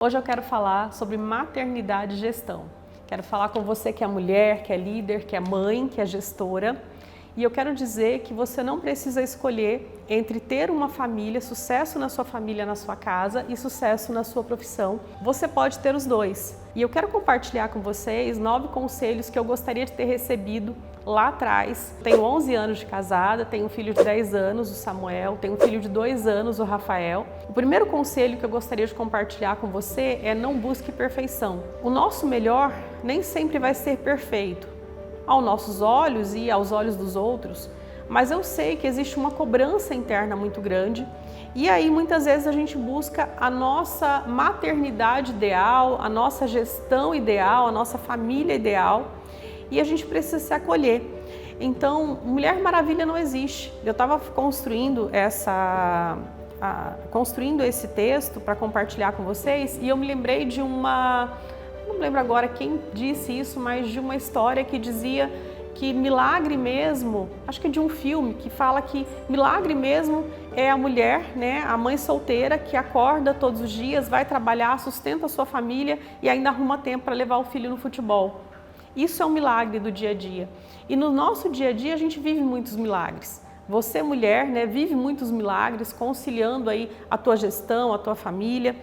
Hoje eu quero falar sobre maternidade e gestão. Quero falar com você que é mulher, que é líder, que é mãe, que é gestora. E eu quero dizer que você não precisa escolher entre ter uma família, sucesso na sua família, na sua casa e sucesso na sua profissão. Você pode ter os dois. E eu quero compartilhar com vocês 9 conselhos que eu gostaria de ter recebido lá atrás. Tenho 11 anos de casada, tenho um filho de 10 anos, o Samuel, tenho um filho de 2 anos, o Rafael. O primeiro conselho que eu gostaria de compartilhar com você é: não busque perfeição. O nosso melhor nem sempre vai ser perfeito aos nossos olhos e aos olhos dos outros, mas eu sei que existe uma cobrança interna muito grande e aí muitas vezes a gente busca a nossa maternidade ideal, a nossa gestão ideal, a nossa família ideal e a gente precisa se acolher. Então, Mulher Maravilha não existe. Eu estava construindo esse texto para compartilhar com vocês e eu me lembrei de não lembro agora quem disse isso, mas de uma história que dizia que milagre mesmo, acho que é de um filme, que fala que milagre mesmo é a mulher, né, a mãe solteira que acorda todos os dias, vai trabalhar, sustenta a sua família e ainda arruma tempo para levar o filho no futebol. Isso é um milagre do dia a dia. E no nosso dia a dia a gente vive muitos milagres. Você, mulher, né, vive muitos milagres, conciliando aí a tua gestão, a tua família.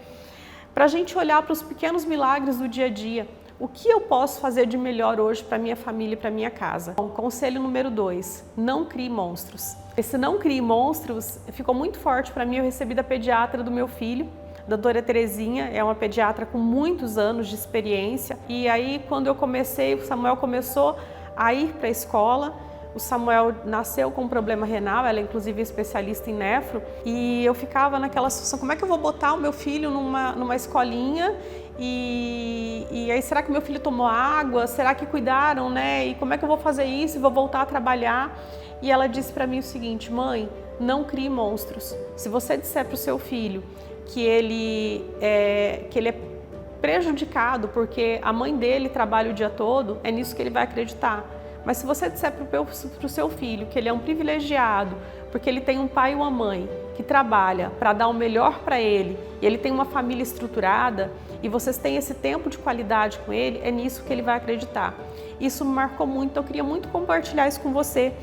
Para a gente olhar para os pequenos milagres do dia a dia. O que eu posso fazer de melhor hoje para minha família e para minha casa? Bom, conselho número 2, não crie monstros. Esse não crie monstros ficou muito forte para mim, eu recebi da pediatra do meu filho, da doutora Terezinha, é uma pediatra com muitos anos de experiência. E aí quando eu comecei, o Samuel começou a ir para a escola. O Samuel nasceu com um problema renal, ela é inclusive especialista em nefro, e eu ficava naquela situação: como é que eu vou botar o meu filho numa escolinha e aí será que meu filho tomou água? Será que cuidaram, né? E como é que eu vou fazer isso? Vou voltar a trabalhar? E ela disse para mim o seguinte: mãe, não crie monstros. Se você disser para o seu filho que ele é prejudicado porque a mãe dele trabalha o dia todo, é nisso que ele vai acreditar. Mas se você disser para o seu filho que ele é um privilegiado, porque ele tem um pai e uma mãe que trabalha para dar o melhor para ele, e ele tem uma família estruturada, e vocês têm esse tempo de qualidade com ele, é nisso que ele vai acreditar. Isso me marcou muito, então eu queria muito compartilhar isso com você.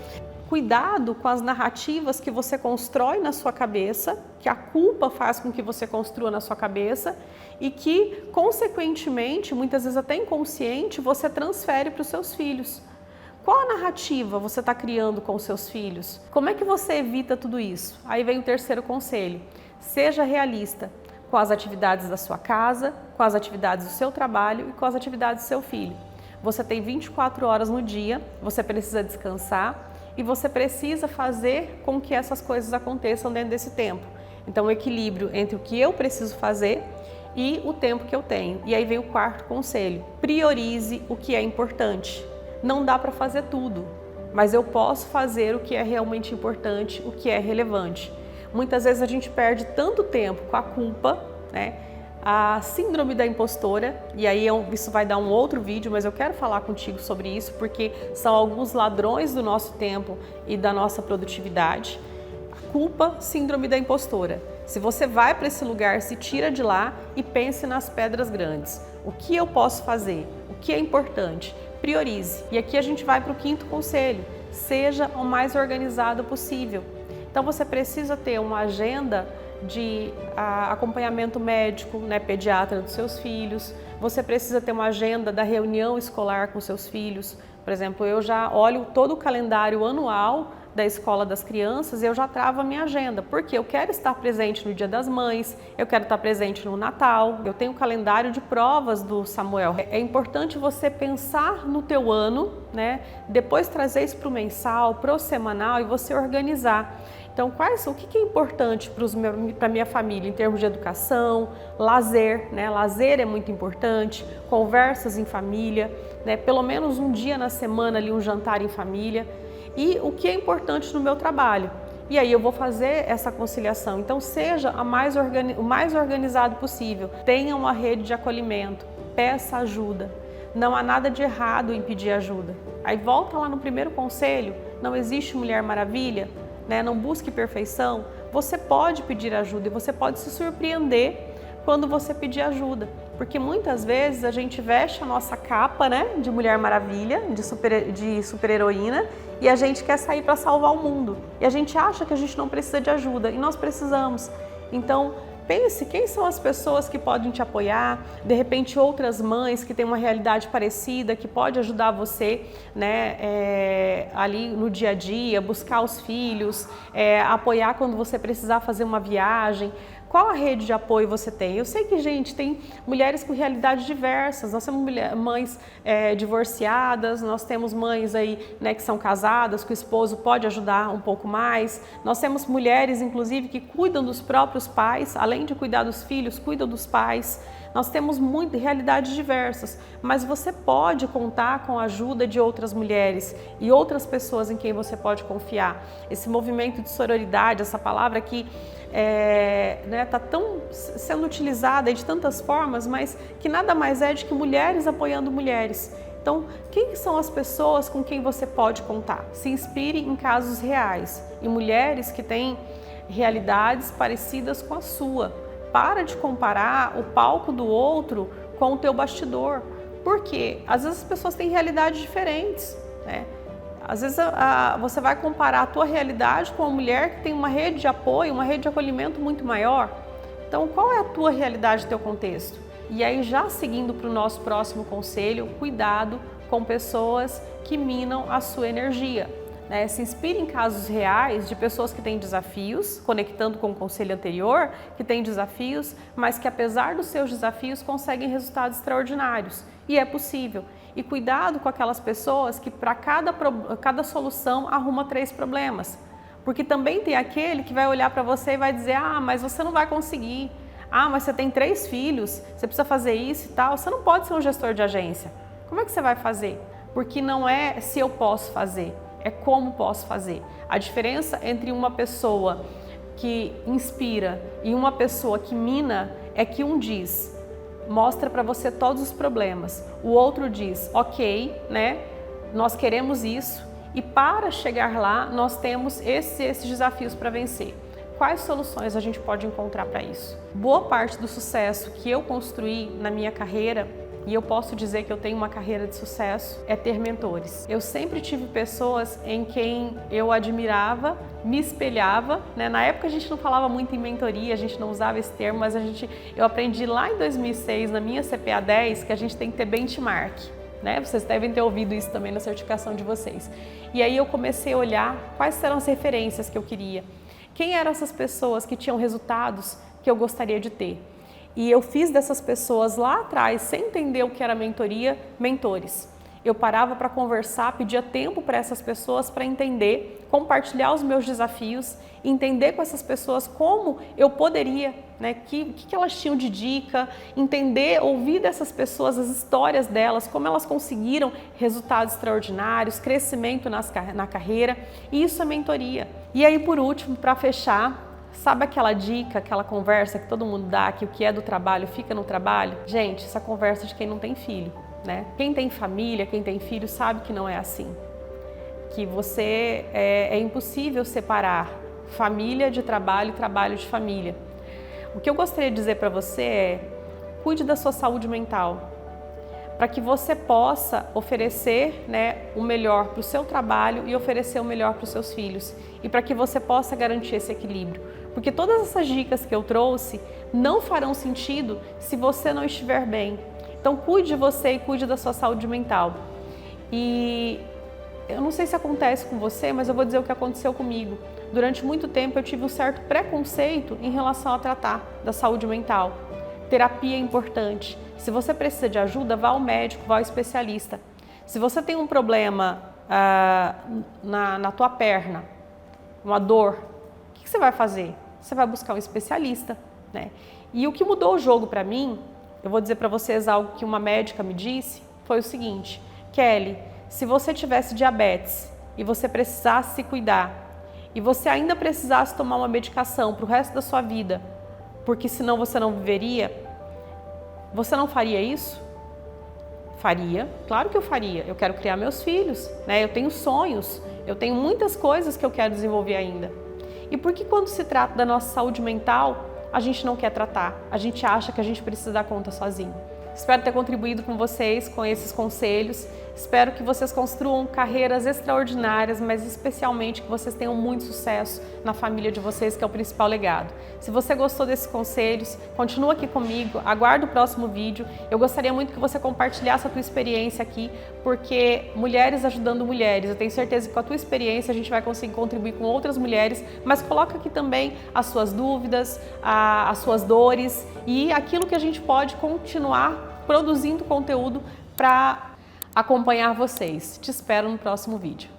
Cuidado com as narrativas que você constrói na sua cabeça, que a culpa faz com que você construa na sua cabeça e que, consequentemente, muitas vezes até inconsciente, você transfere para os seus filhos. Qual a narrativa você está criando com os seus filhos? Como é que você evita tudo isso? Aí vem o terceiro conselho: seja realista com as atividades da sua casa, com as atividades do seu trabalho e com as atividades do seu filho. Você tem 24 horas no dia, você precisa descansar e você precisa fazer com que essas coisas aconteçam dentro desse tempo. Então, o equilíbrio entre o que eu preciso fazer e o tempo que eu tenho. E aí vem o quarto conselho: priorize o que é importante. Não dá para fazer tudo, mas eu posso fazer o que é realmente importante, o que é relevante. Muitas vezes a gente perde tanto tempo com a culpa, né? A síndrome da impostora, e aí isso vai dar um outro vídeo, mas eu quero falar contigo sobre isso porque são alguns ladrões do nosso tempo e da nossa produtividade. Culpa, síndrome da impostora. Se você vai para esse lugar, se tira de lá e pense nas pedras grandes. O que eu posso fazer? O que é importante? Priorize. E aqui a gente vai para o quinto conselho: seja o mais organizado possível. Então você precisa ter uma agenda de acompanhamento médico, né, pediatra dos seus filhos. Você precisa ter uma agenda da reunião escolar com seus filhos. Por exemplo, eu já olho todo o calendário anual da escola das crianças e eu já travo a minha agenda, porque eu quero estar presente no Dia das Mães, eu quero estar presente no Natal, eu tenho o calendário de provas do Samuel. É importante você pensar no teu ano, né? Depois trazer isso para o mensal, para o semanal e você organizar. Então, o que é importante para a minha família em termos de educação, lazer, né? Lazer é muito importante, conversas em família, né? Pelo menos um dia na semana ali, um jantar em família. E o que é importante no meu trabalho. E aí eu vou fazer essa conciliação. Então seja o mais organizado possível. Tenha uma rede de acolhimento. Peça ajuda. Não há nada de errado em pedir ajuda. Aí volta lá no primeiro conselho. Não existe Mulher Maravilha, né? Não busque perfeição. Você pode pedir ajuda e você pode se surpreender quando você pedir ajuda. Porque muitas vezes a gente veste a nossa capa, né, de Mulher Maravilha, de super-heroína, e a gente quer sair para salvar o mundo. E a gente acha que a gente não precisa de ajuda, e nós precisamos. Então, pense quem são as pessoas que podem te apoiar, de repente outras mães que têm uma realidade parecida, que pode ajudar você, né, ali no dia a dia, buscar os filhos, apoiar quando você precisar fazer uma viagem. Qual a rede de apoio você tem? Eu sei que, gente, tem mulheres com realidades diversas. Nós temos mães divorciadas, nós temos mães aí, né, que são casadas, que o esposo pode ajudar um pouco mais. Nós temos mulheres, inclusive, que cuidam dos próprios pais, além de cuidar dos filhos, cuidam dos pais. Nós temos realidades diversas, mas você pode contar com a ajuda de outras mulheres e outras pessoas em quem você pode confiar. Esse movimento de sororidade, essa palavra que está sendo utilizada de tantas formas, mas que nada mais é de que mulheres apoiando mulheres. Então, quem são as pessoas com quem você pode contar? Se inspire em casos reais, em mulheres que têm realidades parecidas com a sua. Para de comparar o palco do outro com o teu bastidor. Por quê? Às vezes as pessoas têm realidades diferentes, né? Às vezes você vai comparar a tua realidade com uma mulher que tem uma rede de apoio, uma rede de acolhimento muito maior. Então, qual é a tua realidade, teu contexto? E aí, já seguindo para o nosso próximo conselho, cuidado com pessoas que minam a sua energia. Se inspire em casos reais de pessoas que têm desafios, conectando com o conselho anterior, que têm desafios, mas que apesar dos seus desafios conseguem resultados extraordinários. E é possível. E cuidado com aquelas pessoas que para cada solução arruma 3 problemas. Porque também tem aquele que vai olhar para você e vai dizer: ah, mas você não vai conseguir. Ah, mas você tem 3 filhos, você precisa fazer isso e tal. Você não pode ser um gestor de agência. Como é que você vai fazer? Porque não é se eu posso fazer, é como posso fazer. A diferença entre uma pessoa que inspira e uma pessoa que mina é que um diz: mostra para você todos os problemas. O outro diz: ok, né? Nós queremos isso e para chegar lá nós temos esses desafios para vencer. Quais soluções a gente pode encontrar para isso? Boa parte do sucesso que eu construí na minha carreira, e eu posso dizer que eu tenho uma carreira de sucesso, é ter mentores. Eu sempre tive pessoas em quem eu admirava, me espelhava, né? Na época a gente não falava muito em mentoria, a gente não usava esse termo, mas eu aprendi lá em 2006, na minha CPA 10, que a gente tem que ter benchmark, né? Vocês devem ter ouvido isso também na certificação de vocês. E aí eu comecei a olhar quais eram as referências que eu queria. Quem eram essas pessoas que tinham resultados que eu gostaria de ter? E eu fiz dessas pessoas lá atrás, sem entender o que era mentoria, mentores. Eu parava para conversar, pedia tempo para essas pessoas para entender, compartilhar os meus desafios, entender com essas pessoas como eu poderia, né, que elas tinham de dica, entender, ouvir dessas pessoas as histórias delas, como elas conseguiram resultados extraordinários, crescimento na carreira, e isso é mentoria. E aí, por último, para fechar, sabe aquela dica, aquela conversa que todo mundo dá, que o que é do trabalho fica no trabalho? Gente, essa conversa de quem não tem filho, né? Quem tem família, quem tem filho, sabe que não é assim. Que é impossível separar família de trabalho e trabalho de família. O que eu gostaria de dizer para você é: cuide da sua saúde mental, para que você possa oferecer, né, o melhor para o seu trabalho e oferecer o melhor para os seus filhos. E para que você possa garantir esse equilíbrio. Porque todas essas dicas que eu trouxe não farão sentido se você não estiver bem. Então cuide de você e cuide da sua saúde mental. E eu não sei se acontece com você, mas eu vou dizer o que aconteceu comigo. Durante muito tempo eu tive um certo preconceito em relação a tratar da saúde mental. Terapia é importante. Se você precisa de ajuda, vá ao médico, vá ao especialista. Se você tem um problema na tua perna, uma dor, o que você vai fazer? Você vai buscar um especialista, né? E o que mudou o jogo para mim, eu vou dizer para vocês algo que uma médica me disse, foi o seguinte: Kelly, se você tivesse diabetes e você precisasse se cuidar, e você ainda precisasse tomar uma medicação para o resto da sua vida, porque senão você não viveria, você não faria isso? Faria, claro que eu faria. Eu quero criar meus filhos, né? Eu tenho sonhos, eu tenho muitas coisas que eu quero desenvolver ainda. E por que quando se trata da nossa saúde mental, a gente não quer tratar, a gente acha que a gente precisa dar conta sozinho. Espero ter contribuído com vocês com esses conselhos. Espero que vocês construam carreiras extraordinárias, mas especialmente que vocês tenham muito sucesso na família de vocês, que é o principal legado. Se você gostou desses conselhos, continua aqui comigo, aguarda o próximo vídeo. Eu gostaria muito que você compartilhasse a tua experiência aqui, porque mulheres ajudando mulheres, eu tenho certeza que com a tua experiência a gente vai conseguir contribuir com outras mulheres, mas coloca aqui também as suas dúvidas, as suas dores e aquilo que a gente pode continuar produzindo conteúdo para acompanhar vocês. Te espero no próximo vídeo.